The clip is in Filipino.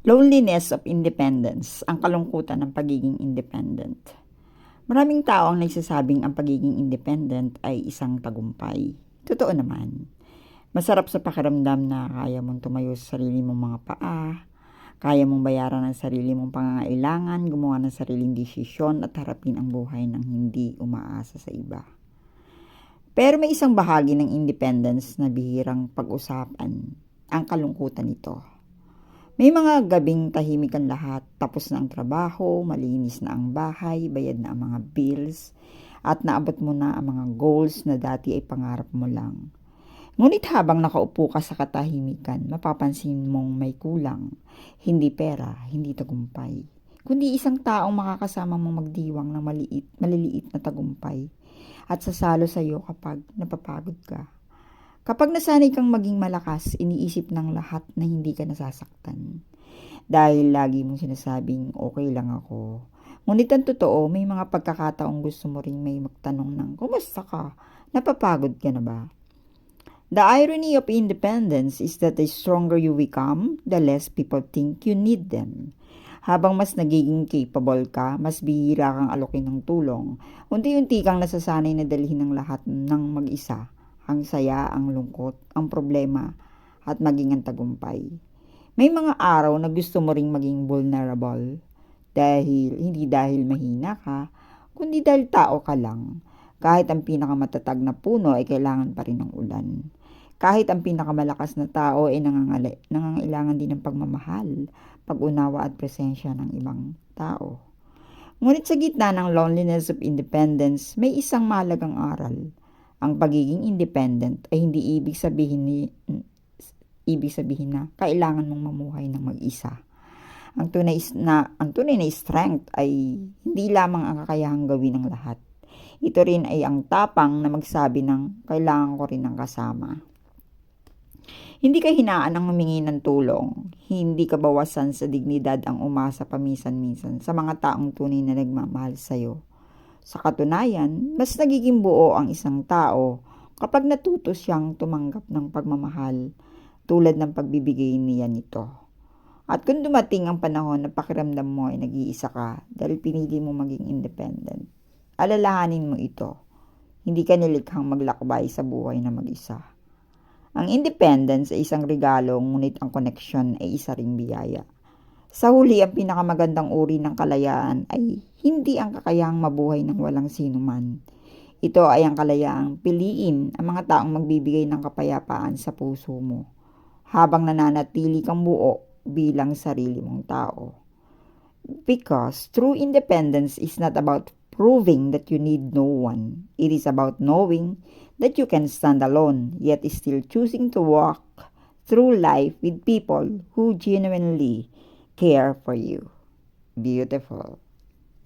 Loneliness of independence, ang kalungkutan ng pagiging independent. Maraming tao ang nagsasabing ang pagiging independent ay isang tagumpay. Totoo naman. Masarap sa pakiramdam na kaya mong tumayo sa sarili mong mga paa, kaya mong bayaran ang sarili mong pangangailangan, gumawa ng sariling desisyon at harapin ang buhay ng hindi umaasa sa iba. Pero may isang bahagi ng independence na bihirang pag-usapan, ang kalungkutan nito. May mga gabing tahimik ang lahat, tapos na ang trabaho, malinis na ang bahay, bayad na ang mga bills, at naabot mo na ang mga goals na dati ay pangarap mo lang. Ngunit habang nakaupo ka sa katahimikan, mapapansin mong may kulang. Hindi pera, hindi tagumpay, kundi isang taong makakasama mong magdiwang ng maliliit na tagumpay at sasalo sa iyo kapag napapagod ka. Kapag nasanay kang maging malakas, iniisip ng lahat na hindi ka nasasaktan. Dahil lagi mong sinasabing, okay lang ako. Ngunit ang totoo, may mga pagkakataong gusto mo ring may magtanong ng, kumusta ka? Napapagod ka na ba? The irony of independence is that the stronger you become, the less people think you need them. Habang mas nagiging capable ka, mas bihira kang alokin ng tulong. Unti-unti kang nasasanay na dalhin ng lahat ng mag-isa. Ang saya, ang lungkot, ang problema, at maging ang tagumpay. May mga araw na gusto mo ring maging vulnerable. Hindi dahil mahina ka, kundi dahil tao ka lang. Kahit ang pinakamatatag na puno ay kailangan pa rin ng ulan. Kahit ang pinakamalakas na tao ay nangangailangan din ng pagmamahal, pag-unawa at presensya ng ibang tao. Ngunit sa gitna ng loneliness of independence, may isang mahalagang aral. Ang pagiging independent ay hindi ibig sabihin na kailangan mong mamuhay ng mag-isa. Ang tunay na strength ay hindi lamang ang kakayahang gawin ng lahat. Ito rin ay ang tapang na magsabi ng kailangan ko rin ng kasama. Hindi kahinaan ang humingi ng tulong. Hindi kabawasan sa dignidad ang umasa paminsan-minsan sa mga taong tunay na nagmamahal sa'yo. Sa katunayan, mas nagiging buo ang isang tao kapag natuto siyang tumanggap ng pagmamahal tulad ng pagbibigay niya nito. At kung dumating ang panahon na pakiramdam mo ay nag-iisa ka dahil pinili mo maging independent, alalahanin mo ito. Hindi ka nilikhang maglakbay sa buhay na mag-isa. Ang independence ay isang regalo, ngunit ang connection ay isa ring biyaya. Sa huli, ang pinakamagandang uri ng kalayaan ay hindi ang kakayahang mabuhay ng walang sinuman. Ito ay ang kalayaang piliin ang mga taong magbibigay ng kapayapaan sa puso mo, habang nananatili kang buo bilang sarili mong tao. Because true independence is not about proving that you need no one. It is about knowing that you can stand alone, yet still choosing to walk through life with people who genuinely care for you. Beautiful.